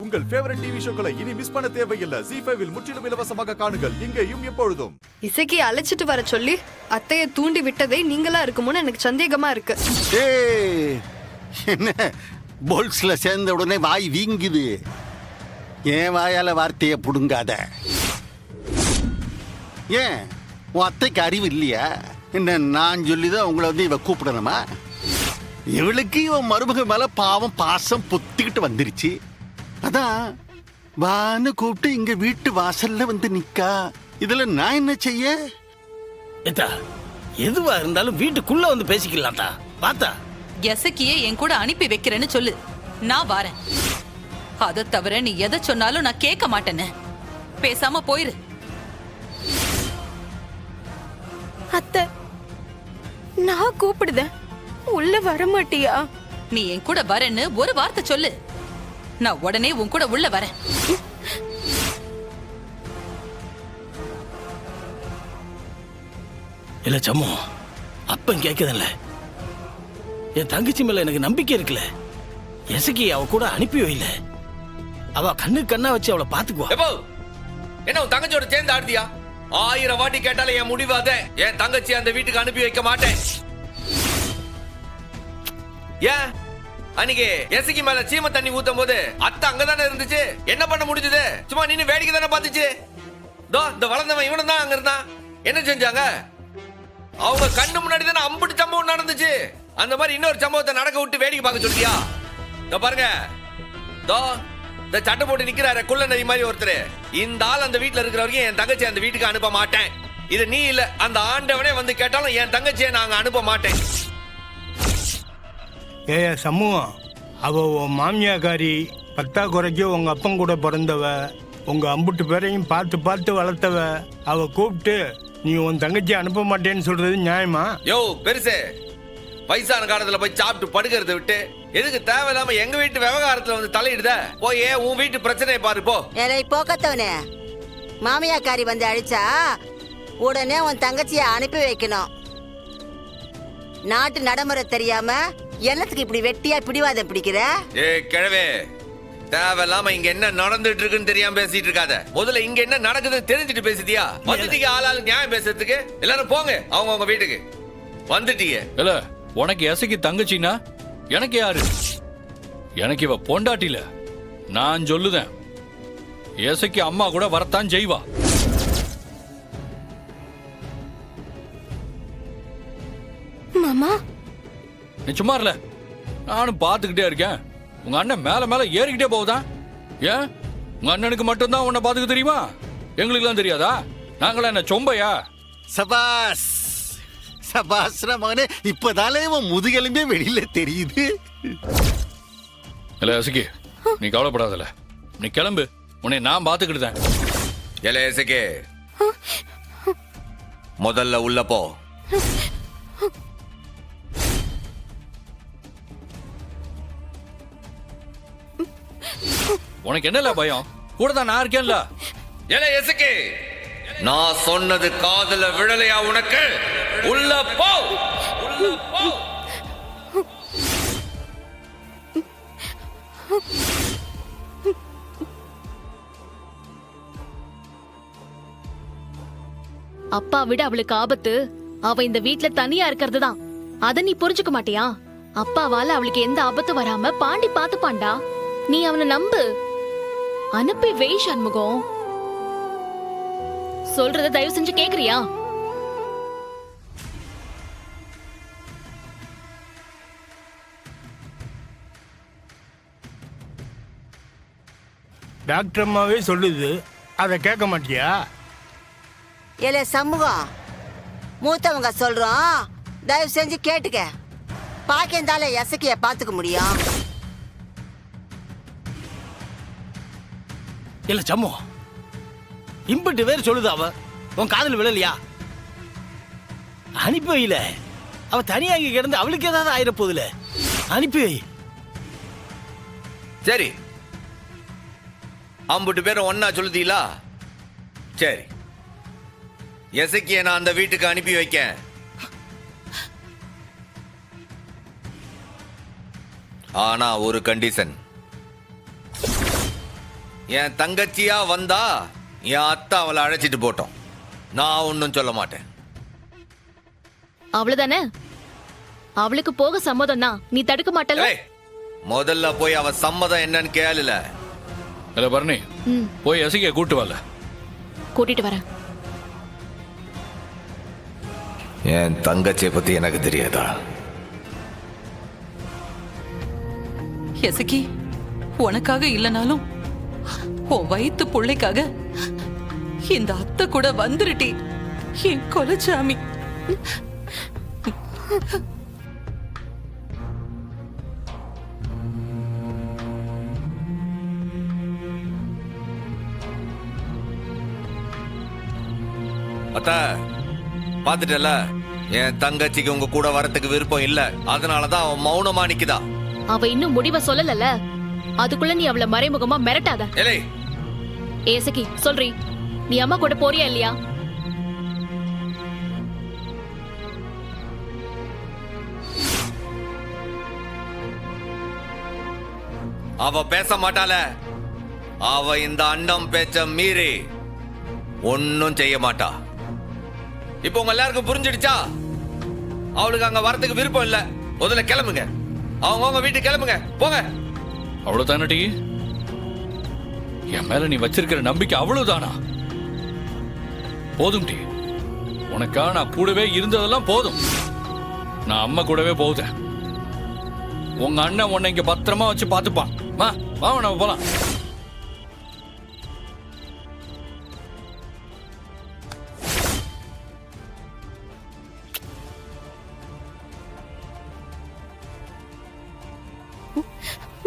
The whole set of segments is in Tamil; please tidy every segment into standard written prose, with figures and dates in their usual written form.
உங்கள் ஃபேவரட் டிவி ஷோக்களை இனி மிஸ் பண்ண தேவையில்லை. ஜீ5 இல் முற்றிலும் இலவசமாக காணுங்கள். இங்கேயும் எப்பொழுதும். இசைக்கு அழைச்சிட்டு வர சொல்லி அத்தையை தூண்டி விட்டதே நீங்களா இருக்குமோன்னு எனக்கு சந்தேகமா இருக்கு. என்ன போல்ஸ்ல சேர்ந்த உடனே வாய் வீங்குது. ஏன் வாயால வார்த்தையை புடுங்காத. ஏன் உன் அத்தைக்கு அறிவு இல்லையா? என்ன நான் சொல்லிதான் உங்களை வந்து இவ கூப்பிடணுமா? இவளுக்கு இவன் மருமக மேல பாவம் பாசம் பொத்திக்கிட்டு வந்துருச்சு. அதான் வான்னு கூப்பிட்டு இங்க வீட்டு வாசல்ல வந்து நிக்கா. இதுல நான் என்ன செய்ய? எதுவா இருந்தாலும் வீட்டுக்குள்ள வந்து பேசிக்கலாம்டா. பார்த்தா எசக்கியே என் கூட அனுப்பி வைக்கிறேன்னு சொல்லு, நான் வாரேன். அதை தவிர நீ எதை சொன்னாலும் நான் கேட்க மாட்டேன்னு. பேசாம போயிரு. அத்தை, நான் கூப்பிடுதேன், உள்ள வர மாட்டியா? நீ என் கூட வரேன்னு ஒரு வார்த்தை சொல்லு, நான் உடனே உன் கூட உள்ள வரேன். இல்ல சம்மு, அப்பன் கேட்குதில்ல, என் தங்கச்சி மேல எனக்கு நம்பிக்கை இருக்குல்ல. எசக்கி அவ கூட அனுப்பி வைல. அவ கண்ணு கண்ணா வச்சு அவளை பாத்துக்குவா. என்ன உன் தங்கச்சியோட சேர்ந்து ஆடுதியா? 1000 வாட்டி கேட்டாலும் என் முடிவாத. என் தங்கச்சி அந்த வீட்டுக்கு அனுப்பி வைக்க மாட்டேன். ஏன் அன்னைக்கு எசக்கி மேல சீம தண்ணி ஊத்தும் போது அத்தை அங்கதானே இருந்துச்சு. என்ன பண்ண முடிஞ்சது? சும்மா நின்னு வேடிக்கை தானே பாத்துச்சு. இந்த வளர்ந்தவன் இவனும் தான் அங்க இருந்தான். என்ன செஞ்சாங்க? அவங்க கண்ணு முன்னாடி தானே அம்புட்டு சம்பவம் நடந்துச்சு. அந்த மாதிரி இன்னொரு சம்பவத்தை நடக்க விட்டு வேடிக்கை பார்க்க சொல்லியா? பாருங்க, இந்த சட்டை போட்டு நிக்கிறாரு குள்ள நதி மாதிரி ஒருத்தர். இந்த ஆள் அந்த வீட்டுல இருக்கிற வரைக்கும் என் தங்கச்சி அந்த வீட்டுக்கு அனுப்ப மாட்டேன். இது நீ இல்ல, அந்த ஆண்டவனே வந்து கேட்டாலும் என் தங்கச்சியை நாங்க அனுப்ப மாட்டேன். சமூகம், அவ உன் மாமியாக்காரி. பத்தாக்குறைக்கு உங்க அப்பன் கூட பிறந்தவ. உங்க அம்புட்டு பேரையும் பார்த்து பார்த்து வளர்த்தவ. அவ கூப்பிட்டு நீ உன் தங்கச்சி அனுப்ப மாட்டேன்னு சொல்றது நியாயமா? யோ பெருசு, வயசான காலத்துல போய் சாப்பிட்டு படுக்கிறத விட்டு எதுக்கு தேவையில்லாம எங்க வீட்டு விவகாரத்துல வந்து தலையிடுத? போய் உன் வீட்டு பிரச்சனையை பாரு போ. ஏய் போக்கத்தவனே, மாமியாக்காரி வந்து அழிச்சா உடனே உன் தங்கச்சியை அனுப்பி வைக்கணும். நாட்டு நடைமுறை தெரியாம எல்லாத்துக்கு இப்படி வெட்டியா பிடிவாதம் பிடிக்கிற? ஏய் கிழவே, தேவையில்லாம இங்க என்ன நடந்துட்டு இருக்குன்னு தெரியாம பேசிட்டு இருக்காத. முதல்ல இங்க என்ன நடக்குதுன்னு தெரிஞ்சுட்டு பேசுதியா? வந்துட்டீங்க ஆளாளு நியாயம் பேசுறதுக்கு. எல்லாரும் போங்க அவங்க வீட்டுக்கு. வந்துட்டீங்க. இல்ல உனக்கு எசைக்கு தங்கச்சின்னா எனக்கு யாரு? எனக்கு இவ பொண்டாட்டில. நான் சொல்லுதேன், எசைக்கு அம்மா கூட வரத்தான் செய்வா. மாமா, நீ சும்மா இல்ல, நானும் பாத்துக்கிட்டே இருக்கேன். உங்க அண்ணன் மேல மேல ஏறிக்கிட்டே போகுதான். ஏன் உங்க அண்ணனுக்கு மட்டும்தான் உன்னை பாத்துக்க தெரியுமா? எங்களுக்கு எல்லாம் தெரியாதா? நாங்களா என்ன சொம்பையா? சபாஸ் சபாஸ்ரா மகனே, இப்பதாலே உன் முதுகெலும்பே வெளியில தெரியுது. இல்ல எசக்கி, நீ கவலைப்படாதல, நீ கிளம்பு. உன்னை நான் பாத்துக்கிட்டுதான். இல்ல எசக்கி, முதல்ல உள்ள போ. உனக்கு என்னல பயம்? கூட தான் நான் இருக்கேன்ல. ஏலே எசக்கி, நான் சொன்னது காதுல விழலையா உனக்கு? உள்ள போ, உள்ள போ. அப்பா விட அவளுக்கு ஆபத்து அவ இந்த வீட்ல தனியா இருக்கிறது தான். அத நீ புரிஞ்சுக்க மாட்டியா? அப்பாவால அவளுக்கு எந்த ஆபத்து வராம பாண்டி பாத்துப்பான்டா. நீ அவனை நம்பு. அனுப்பி வை சண்முகம். சொல்றத தயவு செஞ்சு கேக்குறியா? டாக்டர் அம்மாவே சொல்லுது, அதை கேட்க மாட்டியா? ஏலே சமூகம், மூத்தவங்க சொல்றோம், தயவு செஞ்சு கேட்டுக்க. பாக்கியந்தால எசக்கிய பாத்துக்க முடியும். இல்ல சம்மு, இம்பட்டு வேறு சொல்லுது. அவ உன் காதல் விழலையா? அனுப்பி வைல. அவ தனியா இங்க கிடந்து அவளுக்கு ஏதாவது ஆயிர போதுல. அனுப்பி வை. சரி, அம்புட்டு பேரும் ஒன்னா சொல்லுதீங்களா? சரி, எசக்கிய நான் அந்த வீட்டுக்கு அனுப்பி வைக்க. ஆனா ஒரு கண்டிஷன். என் தங்கச்சியா வந்தா என் அத்தை அவளை அழைச்சிட்டு போட்டோம். நான் ஒன்னும் சொல்ல மாட்டேன். அவ்வளவுதானே? அவளுக்கு போக சம்மதம் தான், நீ தடுக்க மாட்டல? ஏய், முதல்ல போய் அவ சம்மதம் என்னன்னு கேளுல. இல்ல பரணி, போய் எசகிய கூட்டு வரல. கூட்டிட்டு வரேன். என் தங்கச்சியை பத்தி எனக்கு தெரியாதா? எசக்கி, உனக்காக இல்லனாலும் உன் வயித்து பிள்ளைக்காக இந்த அத்தை கூட வந்துருட்டி என் கொலச்சாமி. அத்த பாத்துட்டல, என் தங்கச்சிக்கு உங்க கூட வரத்துக்கு விருப்பம் இல்ல. அதனாலதான் அவன் மௌனமா நிக்குதா. அவ இன்னும் முடிவை சொல்லல, அதுக்குள்ள நீ அவளை மறைமுகமா மிரட்டாத. ஏலே ஏசக்கி, சொல்றீ, நீ அம்மா கூட போறியா இல்லையா? அவ பேச மாட்டால. அவ இந்த அண்டம் பேச்ச மீறி ஒன்னும் செய்ய மாட்டா. இப்ப உங்க எல்லாருக்கும் புரிஞ்சிடுச்சா? அவளுக்கு அங்க வரதுக்கு விருப்பம் இல்ல. முதல்ல கிளம்புங்க, அவங்க வீட்டுக்கு கிளம்புங்க, போங்க. அவ்வளவுதானே டி? என் மேல நீ வச்சிருக்கிற நம்பிக்கை அவ்வளவுதானா? போதும் டி, உனக்காக நான் கூடவே இருந்ததெல்லாம் போதும். நான் அம்மா கூடவே போகுதேன். உங்க அண்ணன் உன்னை இங்க பத்திரமா வச்சு பாத்துப்பான். வா வா, நம்ம போலாம்.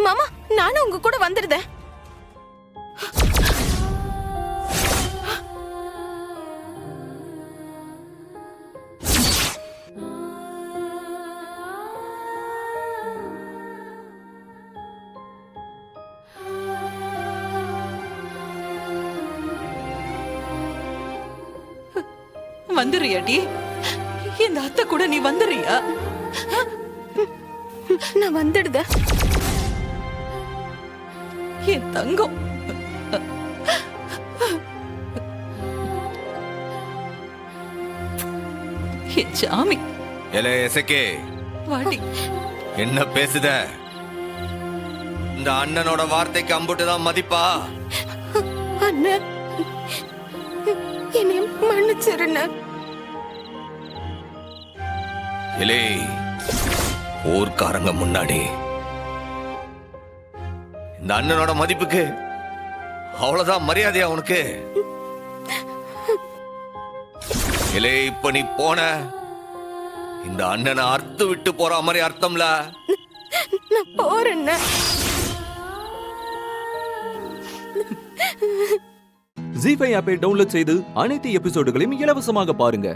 மாமா, நானும் உங்க கூட வந்துருந்தேன். வந்துறியாடி? இந்த அத்தை கூட நீ வந்துறியா? நான் வந்துடுதேன். என் தங்கம், என் சாமி. ஏலே எசக்கே, வாடி. என்ன பேசுத? இந்த அண்ணனோட வார்த்தைக்கு அம்புட்டுதான் மதிப்பா? அண்ணன், என்னை மன்னிச்சிருண்ண. இலே, ஊர்க்காரங்க முன்னாடி இந்த அண்ணனோட மதிப்புக்கு அவ்வளவுதான் மரியாதையா உனக்கு? இலே, இப்ப நீ போன இந்த அண்ணனை அறுத்து விட்டு போற மாதிரி அர்த்தம்ல. நான் போறேன்ன. ஜீ5 ஆப்பை டவுன்லோட் செய்து அனைத்து எபிசோடுகளையும் இலவசமாக பாருங்க.